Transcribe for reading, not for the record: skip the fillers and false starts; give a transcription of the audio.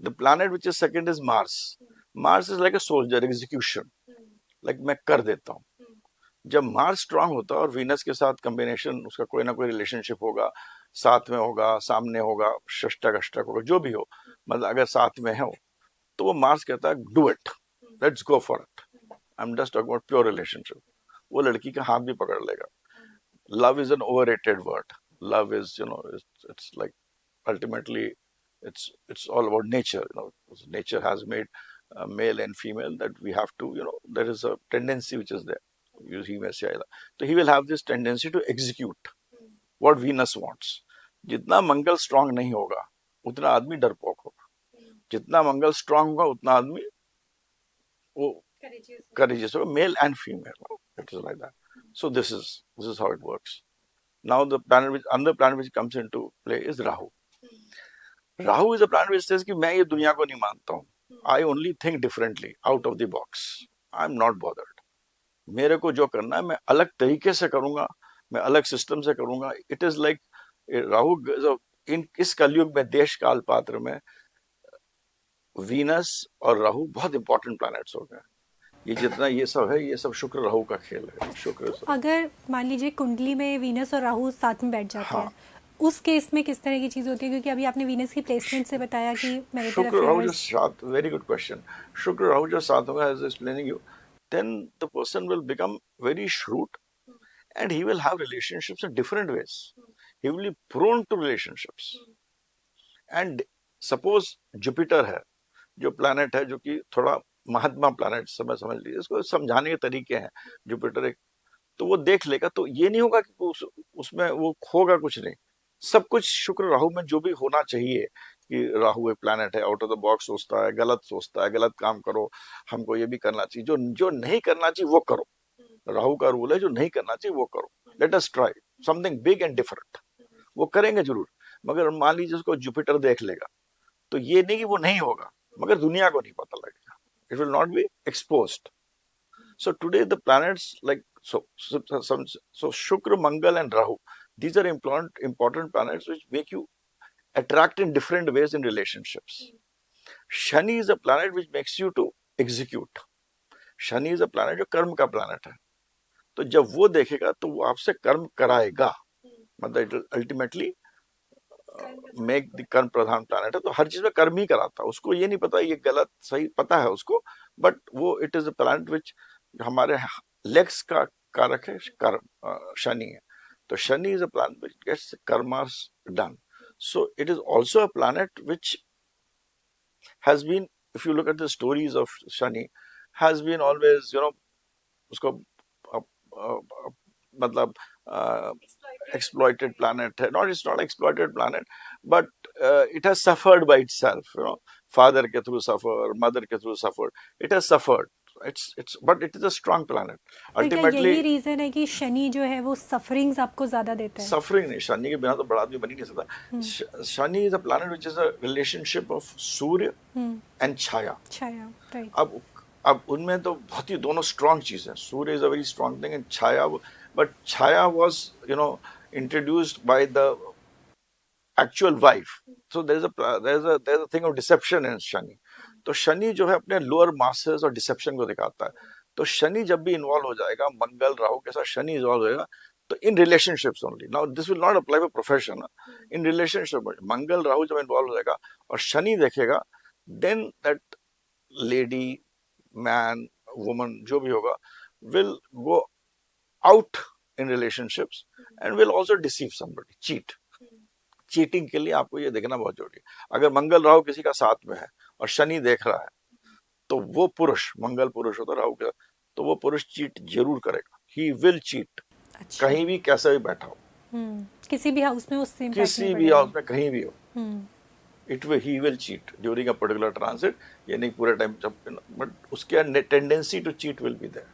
The planet which is second is Mars. Mars is like a soldier, execution. Like मैं कर देता हूँ. जब मार्स स्ट्रांग होता है और वीनस के साथ कॉम्बिनेशन, उसका कोई ना कोई रिलेशनशिप होगा, साथ में होगा, सामने होगा, षष्टक अष्टक होगा, जो भी हो, मतलब अगर साथ में हो तो वो मार्स कहता है do it, let's go for it, I am just talking about pure relationship. वो लड़की का हाथ भी पकड़ लेगा. Love is an overrated word. Love is it's like ultimately it's all about nature. Nature has made male and female, that we have to, there is a tendency which is there. He may say, so he will have this tendency to execute what Venus wants. जितना मंगल strong नहीं होगा उतना आदमी डरपोक होगा. जितना मंगल strong होगा उतना आदमी वो courageous होगा. Male and female, it is like that. So this is how it works. Now the another planet which comes into play is Rahu. Rahu is a planet which says कि मैं ये दुनिया को नहीं मानता हूँ. I only think differently, out of the box. I'm not bothered. मेरे को जो करना है मैं अलग तरीके से करूंगा, मैं अलग सिस्टम से करूंगा. इट इज लाइक राहु इस कलयुग में देश काल पात्र में वीनस और राहु बहुत इंपॉर्टेंट प्लैनेट्स हो गए. ये जितना ये सब है, ये सब शुक्र राहु का खेल है. शुक्र अगर मान लीजिए कुंडली में वीनस और राहु साथ में बैठ जाते हैं, उस केस में किस तरह की चीज होती है? क्योंकि अभी आपने वीनस की प्लेसमेंट से बताया कि शुक्र राहु जो साथ, वेरी गुड क्वेश्चन. शुक्र राहु जो साथ होगा, as explaining you, then the person will become very shrewd and he will have relationships in different ways. He will be prone to relationships. And suppose Jupiter है, जो planet है, जो कि थोड़ा महात्मा planet समझ लीजिए, इसको समझाने के तरीके हैं. जुपिटर एक, तो वो देख लेगा, तो ये नहीं होगा कि उसमें वो खोगा कुछ नहीं. सब कुछ शुक्र राहु में जो भी होना चाहिए, कि राहु एक प्लैनेट है, आउट ऑफ द बॉक्स सोचता है, गलत काम करो, हमको ये भी करना चाहिए, जो नहीं करना चाहिए वो करो. राहु का रूल है, जो नहीं करना चाहिए वो करो. Let us try something big and different. वो करेंगे जरूर, मगर मान लीजिए उसको जुपिटर देख लेगा, तो ये नहीं कि वो नहीं होगा, मगर दुनिया को नहीं पता लगेगा. It will not be exposed. So today the planets like so Shukra, Mangal and Rahu, these are important planets which make you attract in different ways in relationships. Shani is a planet which makes you to execute. Shani is a planet जो कर्म का planet है. तो जब वो देखेगा तो वो आपसे कर्म कराएगा. मतलब it will ultimately make the कर्म प्रधान planet है, तो हर चीज में कर्म ही कराता है. उसको ये नहीं पता ये गलत सही पता है उसको, but वो it is a planet which हमारे लेग्स का कारक है. शनि है, तो Shani is a planet which gets karmas done. So it is also a planet which has been, if you look at the stories of Shani, has been always उसको मतलब exploited planet है. It's not exploited planet, but it has suffered by itself. Father के through suffer, mother के through suffered. It has suffered. But it is a strong planet. Ultimately, यही reason है कि शनि जो है वो सफरिंग्स आपको ज्यादा देता है. सफरिंग नहीं, शनि के बिना तो बड़ा आदमी बन ही नहीं सकता. Shani is a planet which is a relationship of Surya and Chhaya. Right. अब उनमें तो बहुत ही दोनों स्ट्रांग चीज है. Surya is a very strong thing and Chhaya, but Chaya was introduced by the actual wife. So there's a thing of deception in Shani. तो शनि जो है अपने लोअर मासेस और डिसेप्शन को दिखाता है. तो शनि जब भी इन्वॉल्व हो जाएगा, मंगल राहु के साथ शनि इन्वॉल्व हो जाएगा, तो in relationships only. Now this will not apply for profession. In relationship Mangal Rahu जब इन्वॉल्व हो जाएगा और शनि देखेगा, then that lady, man, woman जो भी होगा, will go out in relationships and will also deceive somebody, cheat. Cheating के लिए आपको ये देखना बहुत जरूरी है. अगर मंगल राहु किसी का साथ में है और शनि देख रहा है, तो वो पुरुष, मंगल पुरुष होता है राहु का, तो वो पुरुष चीट जरूर करेगा. He will cheat. कहीं भी कैसे भी बैठा हो, किसी भी हाउस में, उससे किसी भी हाउस में कहीं भी हो, he will cheat during a particular transit. ये नहीं पूरे टाइम, बट उसके tendency to cheat will be there.